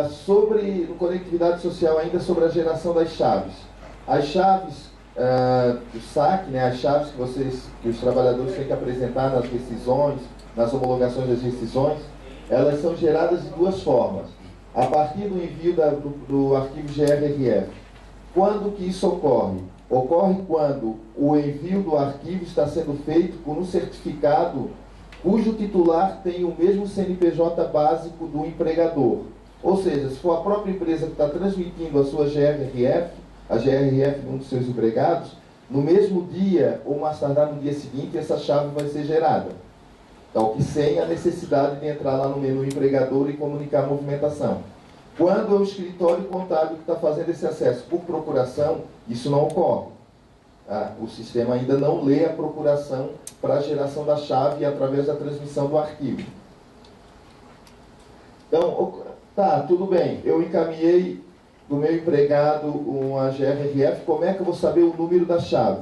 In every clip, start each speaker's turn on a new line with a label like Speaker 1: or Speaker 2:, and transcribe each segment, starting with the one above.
Speaker 1: Sobre conectividade social, ainda sobre a geração das chaves. As chaves do saque, né, as chaves que os trabalhadores têm que apresentar nas rescisões, nas homologações das rescisões, elas são geradas de duas formas. A partir do envio do arquivo GRRF. Quando que isso ocorre? Ocorre quando o envio do arquivo está sendo feito por um certificado cujo titular tem o mesmo CNPJ básico do empregador. Ou seja, se for a própria empresa que está transmitindo a sua GRRF, a GRRF de um dos seus empregados, no mesmo dia, ou mais tardar no dia seguinte, essa chave vai ser gerada. Então, que sem a necessidade de entrar lá no menu empregador e comunicar a movimentação. Quando é o escritório contábil que está fazendo esse acesso por procuração, isso não ocorre. O sistema ainda não lê a procuração para a geração da chave através da transmissão do arquivo. Então, tá, tudo bem, eu encaminhei do meu empregado uma GRRF, como é que eu vou saber o número da chave?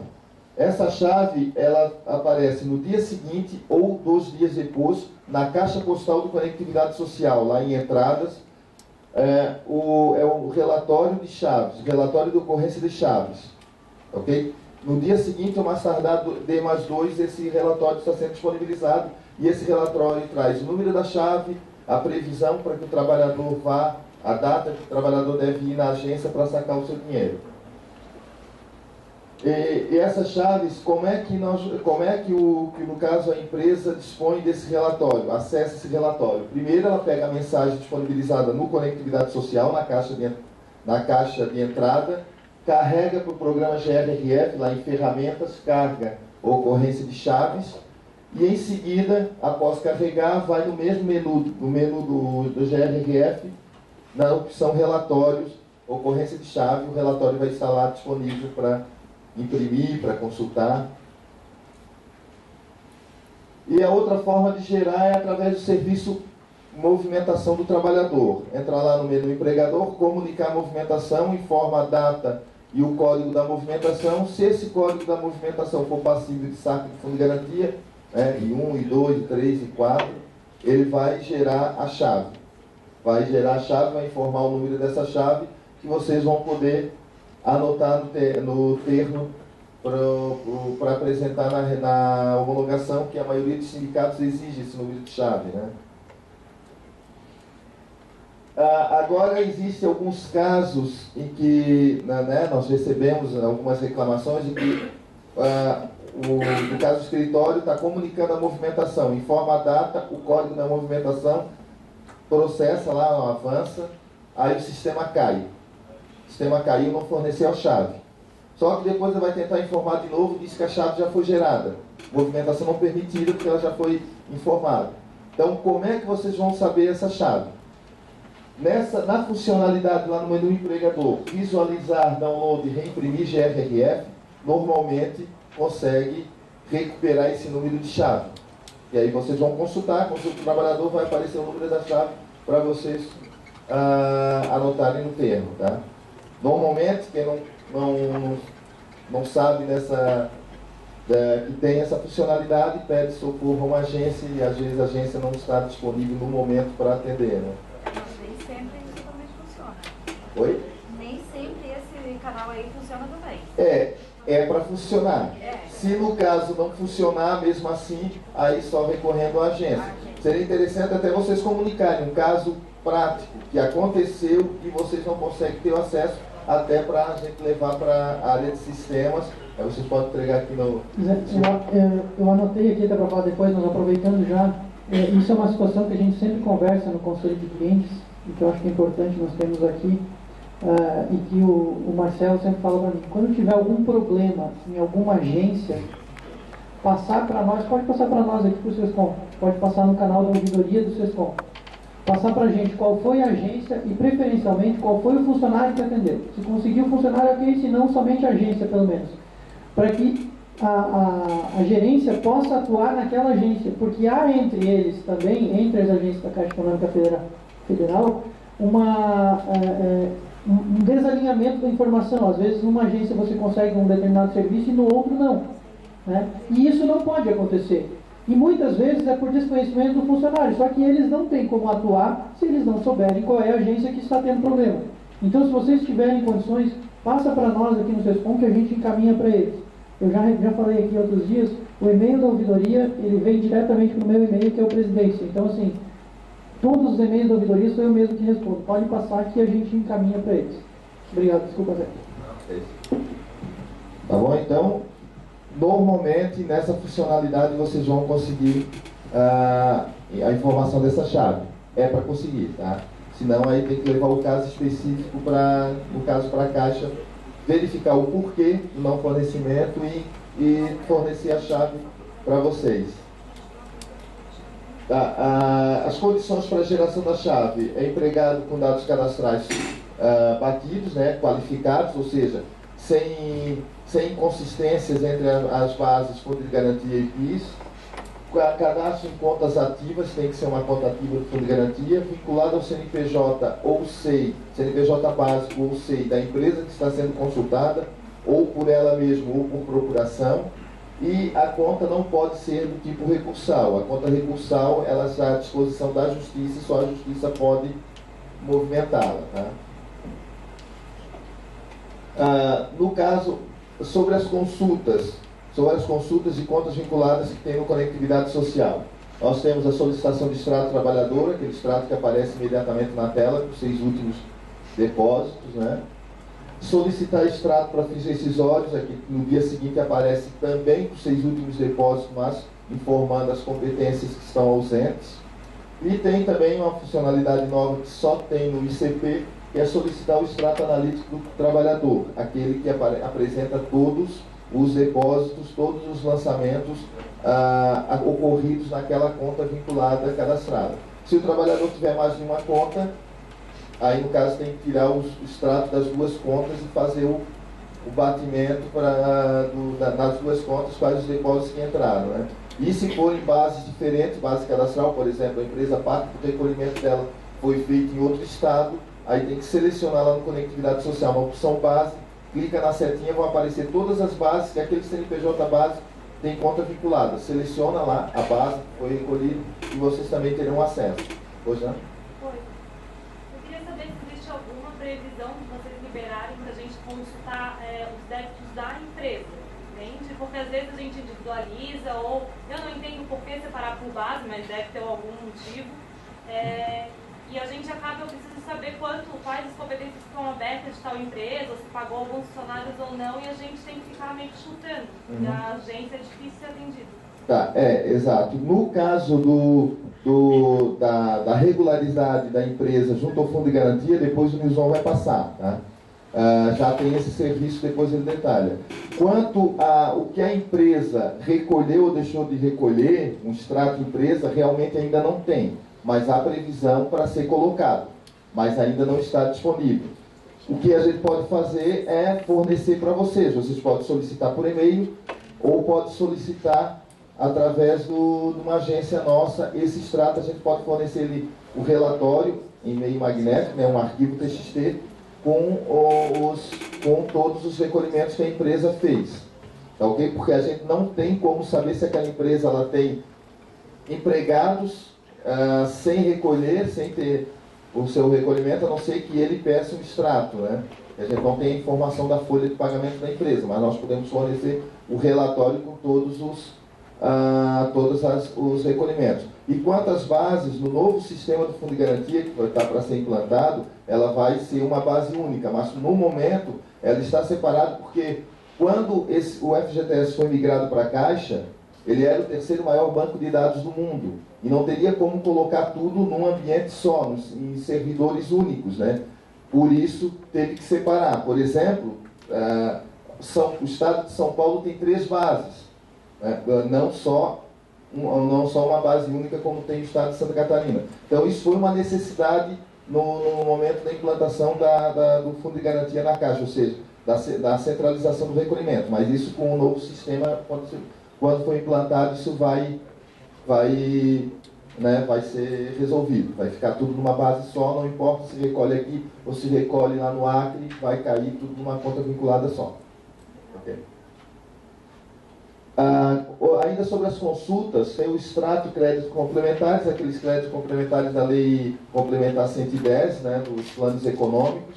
Speaker 1: Essa chave, ela aparece no dia seguinte ou 2 dias depois na caixa postal do Conectividade Social, lá em entradas, o relatório de chaves, relatório de ocorrência de chaves, ok? No dia seguinte, ou mais tardar, D+2, esse relatório está sendo disponibilizado e esse relatório traz o número da chave, a previsão para que o trabalhador vá, a data que o trabalhador deve ir na agência para sacar o seu dinheiro. E essas chaves, como é que no caso a empresa dispõe desse relatório, acessa esse relatório? Primeiro ela pega a mensagem disponibilizada no Conectividade Social, na caixa de entrada, carrega para o programa GRRF, lá em ferramentas, carga ocorrência de chaves, e em seguida, após carregar, vai no mesmo menu, do GRRF, na opção relatórios, ocorrência de chave, o relatório vai estar lá disponível para imprimir, para consultar. E a outra forma de gerar é através do serviço movimentação do trabalhador. Entra lá no menu empregador, comunicar a movimentação, informa a data e o código da movimentação. Se esse código da movimentação for passível de saque de fundo de garantia, e 1, e 2, e 3, e 4, ele vai gerar a chave. Vai gerar a chave, vai informar o número dessa chave, que vocês vão poder anotar no termo para apresentar na homologação, que a maioria dos sindicatos exige esse número de chave, né? Agora, existem alguns casos em que nós recebemos algumas reclamações de que no caso do escritório está comunicando a movimentação, informa a data, o código da movimentação, processa lá, avança, aí o sistema cai. O sistema caiu, não forneceu a chave. Só que depois ele vai tentar informar de novo, diz que a chave já foi gerada. Movimentação não permitida porque ela já foi informada. Então, como é que vocês vão saber essa chave? Na funcionalidade lá no menu empregador, visualizar, download e reimprimir GRRF, normalmente consegue recuperar esse número de chave. E aí vocês vão consultar, consulta o trabalhador, vai aparecer o número da chave para vocês anotarem no termo, tá? Normalmente, quem não sabe que tem essa funcionalidade, pede socorro a uma agência e às vezes a agência não está disponível no momento para atender, né?
Speaker 2: Nem sempre isso também funciona.
Speaker 1: Oi?
Speaker 2: Nem sempre esse canal aí funciona também.
Speaker 1: É para funcionar. Se no caso não funcionar, mesmo assim, aí só recorrendo à agência. Seria interessante até vocês comunicarem um caso prático que aconteceu e vocês não conseguem ter o acesso, até para a gente levar para a área de sistemas. Aí vocês podem entregar aqui no...
Speaker 3: Eu anotei aqui, até para falar depois, nós aproveitando já. Isso é uma situação que a gente sempre conversa no conselho de clientes, e que eu acho que é importante nós temos aqui, e que o Marcelo sempre fala para mim: quando tiver algum problema em alguma agência, passar para nós, pode passar para nós aqui para o Sescom, pode passar no canal da ouvidoria do Sescom, passar para a gente qual foi a agência e preferencialmente qual foi o funcionário que atendeu. Se conseguiu o funcionário, ok, se não, somente a agência pelo menos, para que a gerência possa atuar naquela agência, porque há entre eles também, entre as agências da Caixa Econômica Federal, um desalinhamento da informação. Às vezes numa agência você consegue um determinado serviço e no outro não, né? E isso não pode acontecer. E muitas vezes é por desconhecimento do funcionário, só que eles não têm como atuar se eles não souberem qual é a agência que está tendo problema. Então, se vocês tiverem condições, passa para nós aqui no SESCOM que a gente encaminha para eles. Eu já falei aqui outros dias, o e-mail da ouvidoria, ele vem diretamente para o meu e-mail, que é o presidência. Então, assim, todos os e-mails da ouvidoria sou eu mesmo que respondo. Pode passar que a gente encaminha para eles. Obrigado, desculpa, Zé.
Speaker 1: Tá bom? Então, normalmente, nessa funcionalidade, vocês vão conseguir a informação dessa chave. É para conseguir, tá? Senão, aí tem que levar o caso específico, no caso para a Caixa, verificar o porquê do não fornecimento e fornecer a chave para vocês. Tá? As condições para a geração da chave é empregado com dados cadastrais batidos, né, qualificados, ou seja, sem inconsistências entre as bases Fundo de Garantia e PIS. Cadastro em contas ativas, tem que ser uma conta ativa do Fundo de Garantia, vinculada ao CNPJ ou SEI, CNPJ básico ou SEI da empresa que está sendo consultada, ou por ela mesma ou por procuração, e a conta não pode ser do tipo recursal. A conta recursal, ela está à disposição da Justiça e só a Justiça pode movimentá-la. Tá? No caso, sobre as consultas de contas vinculadas que tem no Conectividade Social. Nós temos a solicitação de extrato trabalhador, aquele extrato que aparece imediatamente na tela, com os 6 últimos depósitos, né? Solicitar extrato para fins rescisórios, aqui no dia seguinte aparece também com os 6 últimos depósitos, mas informando as competências que estão ausentes. E tem também uma funcionalidade nova que só tem no ICP, que é solicitar o extrato analítico do trabalhador, aquele que apresenta todos os depósitos, todos os lançamentos ocorridos naquela conta vinculada cadastrada. Se o trabalhador tiver mais de uma conta, aí no caso tem que tirar o extrato das 2 contas e fazer o batimento nas 2 contas quais os depósitos que entraram. Né? E se for em bases diferentes, base cadastral, por exemplo, a empresa parte do recolhimento dela foi feito em outro estado, aí tem que selecionar lá no Conectividade Social, na opção base, clica na setinha, vão aparecer todas as bases que aquele CNPJ base tem conta vinculada. Seleciona lá a base que foi recolhida e vocês também terão acesso. Pois não?
Speaker 2: Oi. Eu queria saber se existe alguma previsão de vocês liberarem para a gente consultar os débitos da empresa. Entende? Porque às vezes a gente individualiza ou eu não entendo por que separar por base, mas deve ter algum motivo. E a gente acaba, eu preciso saber quais as competências que estão abertas de tal empresa, ou se pagou alguns funcionários ou não, e a gente tem que ficar meio que chutando. E a agência é difícil ser atendida.
Speaker 1: Tá, exato. No caso da regularidade da empresa junto ao Fundo de Garantia, depois o Nilson vai passar, tá? Já tem esse serviço, depois ele detalha. Quanto o que a empresa recolheu ou deixou de recolher, um extrato de empresa, realmente ainda não tem. Mas há previsão para ser colocado, mas ainda não está disponível. O que a gente pode fazer é fornecer para vocês. Vocês podem solicitar por e-mail ou pode solicitar através de uma agência nossa. Esse extrato a gente pode fornecer o relatório em meio magnético, né, um arquivo TXT, com todos os recolhimentos que a empresa fez. Tá, ok? Porque a gente não tem como saber se aquela empresa ela tem empregados sem recolher, sem ter o seu recolhimento, a não ser que ele peça um extrato, né? A gente não tem a informação da folha de pagamento da empresa, mas nós podemos fornecer o relatório com todos os recolhimentos. E quanto às bases, no novo sistema do Fundo de Garantia, que vai estar para ser implantado, ela vai ser uma base única, mas no momento ela está separada porque quando o FGTS foi migrado para a Caixa, ele era o 3º maior banco de dados do mundo e não teria como colocar tudo num ambiente só, em servidores únicos, né? Por isso, teve que separar. Por exemplo, o Estado de São Paulo tem 3 bases, né? Não só uma base única como tem o Estado de Santa Catarina. Então, isso foi uma necessidade no momento da implantação do Fundo de Garantia na Caixa, ou seja, da centralização do recolhimento. Mas isso com o novo sistema, quando for implantado, isso vai ser resolvido. Vai ficar tudo numa base só, não importa se recolhe aqui ou se recolhe lá no Acre, vai cair tudo numa conta vinculada só. Ok? Ainda sobre as consultas, tem o extrato de créditos complementares, aqueles créditos complementares da Lei Complementar 110, né, dos planos econômicos.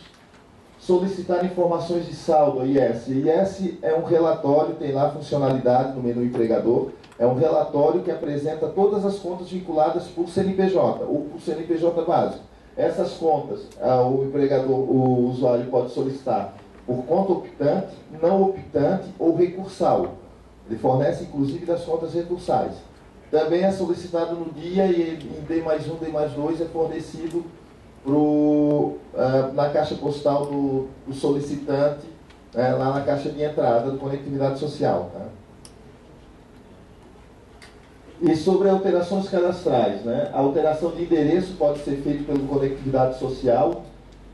Speaker 1: Solicitar informações de saldo, IS. IS é um relatório, tem lá funcionalidade no menu empregador, é um relatório que apresenta todas as contas vinculadas por CNPJ, ou por CNPJ básico. Essas contas, o empregador, o usuário pode solicitar por conta optante, não optante ou recursal. Ele fornece, inclusive, das contas recursais. Também é solicitado no dia e em D+1, D+2 é fornecido na caixa postal do solicitante, lá na caixa de entrada do Conectividade Social. Tá? E sobre alterações cadastrais, né? A alteração de endereço pode ser feita pelo Conectividade Social.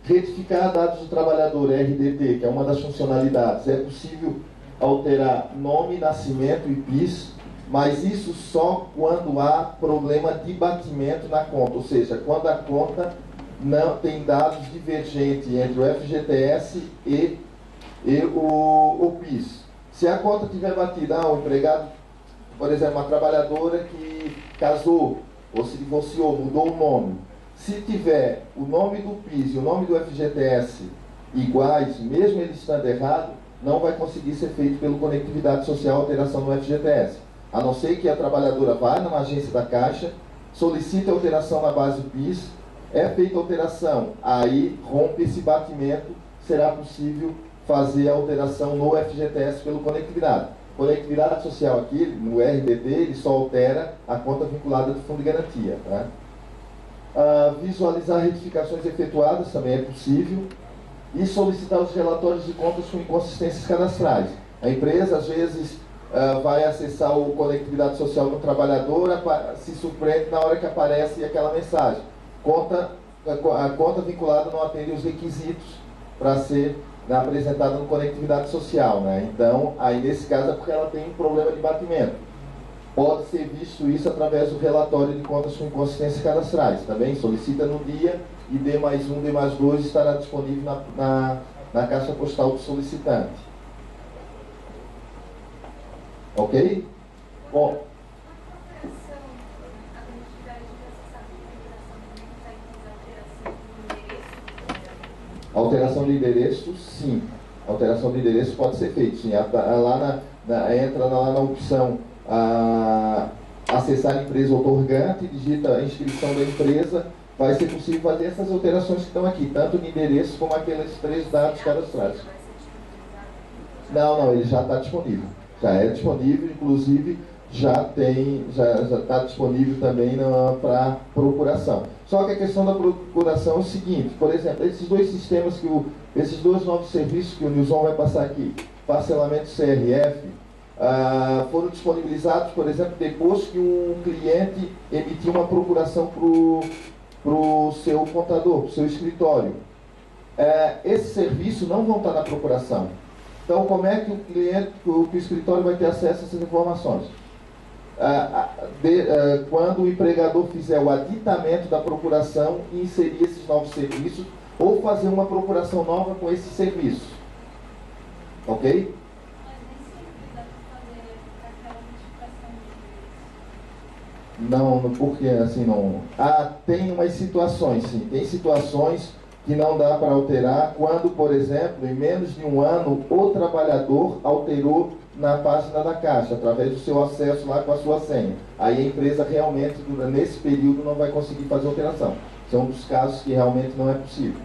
Speaker 1: Retificar dados do trabalhador, RDT, que é uma das funcionalidades. É possível alterar nome, nascimento e PIS, mas isso só quando há problema de batimento na conta, ou seja, quando a conta não tem dados divergentes entre o FGTS e o PIS. Se a conta tiver batida, o empregado, por exemplo, uma trabalhadora que casou ou se divorciou, mudou o nome, se tiver o nome do PIS e o nome do FGTS iguais, mesmo ele estando errado, não vai conseguir ser feito pelo Conectividade Social alteração no FGTS. A não ser que a trabalhadora vá numa agência da Caixa, solicite alteração na base PIS, é feita a alteração, aí rompe esse batimento, será possível fazer a alteração no FGTS pelo Conectividade. Conectividade Social aqui, no RDT, ele só altera a conta vinculada do Fundo de Garantia. Tá? Visualizar retificações efetuadas também é possível. E solicitar os relatórios de contas com inconsistências cadastrais. A empresa, às vezes, vai acessar o Conectividade Social do trabalhador, se surpreende na hora que aparece aquela mensagem. A conta vinculada não atende os requisitos para ser apresentada no Conectividade Social. Né? Então, aí nesse caso é porque ela tem um problema de batimento. Pode ser visto isso através do relatório de contas com inconsistências cadastrais. Também solicita no dia e D+1, D+2 estará disponível na caixa postal do solicitante. Ok? Bom. Alteração de endereço, sim. Alteração de endereço pode ser feita, sim. Entra lá na opção acessar a empresa otorgante, digita a inscrição da empresa, vai ser possível fazer essas alterações que estão aqui, tanto de endereço como aqueles 3 dados cadastrais. Não, ele já está disponível. Já é disponível, inclusive já está disponível também para procuração. Só que a questão da procuração é o seguinte, por exemplo, esses dois sistemas, esses dois novos serviços que o Nilson vai passar aqui, parcelamento CRF, foram disponibilizados, por exemplo, depois que um cliente emitiu uma procuração para o seu contador, para o seu escritório. Esse serviço não vão estar na procuração. Então, como é que o escritório vai ter acesso a essas informações? Quando o empregador fizer o aditamento da procuração e inserir esses novos serviços, ou fazer uma procuração nova com esses serviços. Ok? Não, porque assim não. Tem umas situações, sim. Tem situações que não dá para alterar quando, por exemplo, em menos de um ano, o trabalhador alterou na página da Caixa, através do seu acesso lá com a sua senha. Aí a empresa realmente, nesse período, não vai conseguir fazer alteração. São um dos casos que realmente não é possível.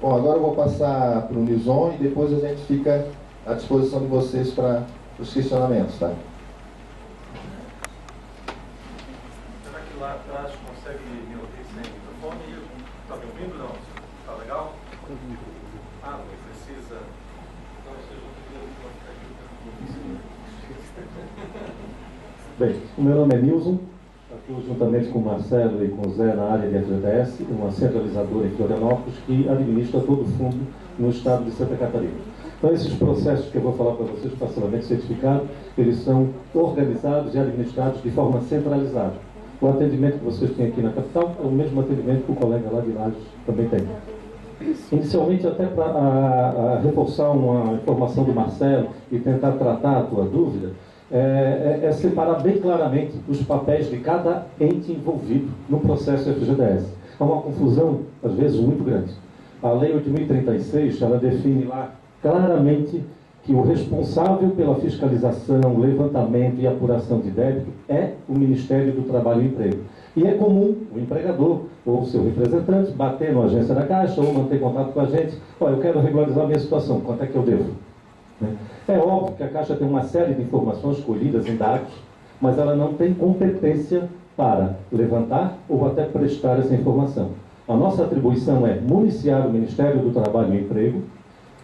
Speaker 1: Bom, agora eu vou passar para o Nilson e depois a gente fica à disposição de vocês para os questionamentos, tá?
Speaker 4: Será que lá atrás consegue me ouvir sem microfone? Está me ouvindo, não? Está legal? Não precisa.
Speaker 5: Bem, o meu nome é Nilson, atuo juntamente com o Marcelo e com o Zé na área de FGTS, uma centralizadora em Florianópolis que administra todo o fundo no estado de Santa Catarina. Então, esses processos que eu vou falar para vocês, parcelamento certificado, eles são organizados e administrados de forma centralizada. O atendimento que vocês têm aqui na capital é o mesmo atendimento que o colega lá de Lages também tem. Inicialmente, até para reforçar uma informação do Marcelo e tentar tratar a tua dúvida, é separar bem claramente os papéis de cada ente envolvido no processo FGTS. Há uma confusão, às vezes, muito grande. A Lei 8.036, ela define lá claramente que o responsável pela fiscalização, levantamento e apuração de débito é o Ministério do Trabalho e Emprego. E é comum o empregador ou seu representante bater na agência da Caixa ou manter contato com a gente. Olha, eu quero regularizar a minha situação, quanto é que eu devo? É óbvio que a Caixa tem uma série de informações colhidas em dados, mas ela não tem competência para levantar ou até prestar essa informação. A nossa atribuição é municiar o Ministério do Trabalho e Emprego,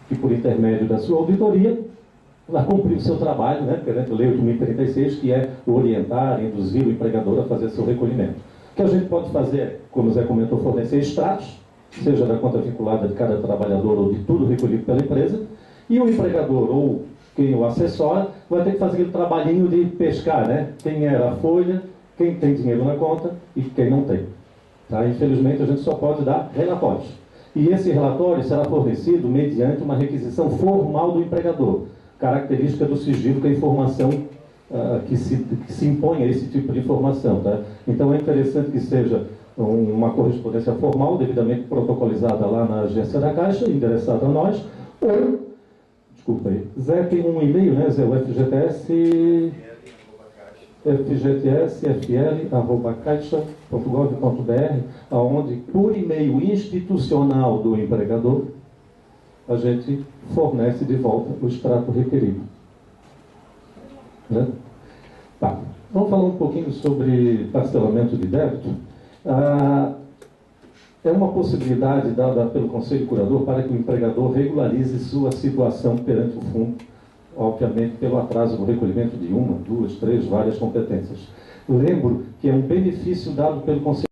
Speaker 5: que por intermédio da sua auditoria vai cumprir o seu trabalho, né, perante a Lei 8.036, que é orientar, induzir o empregador a fazer seu recolhimento. O que a gente pode fazer, como o Zé comentou, fornecer extratos, seja da conta vinculada de cada trabalhador ou de tudo recolhido pela empresa, e o empregador ou quem o assessora vai ter que fazer aquele trabalhinho de pescar, né? Quem era a folha, quem tem dinheiro na conta e quem não tem. Tá? Infelizmente, a gente só pode dar relatórios. E esse relatório será fornecido mediante uma requisição formal do empregador, característica do sigilo, que é a informação que se impõe a esse tipo de informação. Tá? Então, é interessante que seja uma correspondência formal, devidamente protocolizada lá na agência da Caixa, endereçada a nós, ou, desculpa aí, Zé tem um e-mail, né, Zé, o fgtsfl@caixa.gov.br, aonde, por e-mail institucional do empregador, a gente fornece de volta o extrato requerido. Né? Tá. Vamos falar um pouquinho sobre parcelamento de débito. É uma possibilidade dada pelo Conselho Curador para que o empregador regularize sua situação perante o fundo, obviamente pelo atraso no recolhimento de uma, duas, três, várias competências. Lembro que é um benefício dado pelo Conselho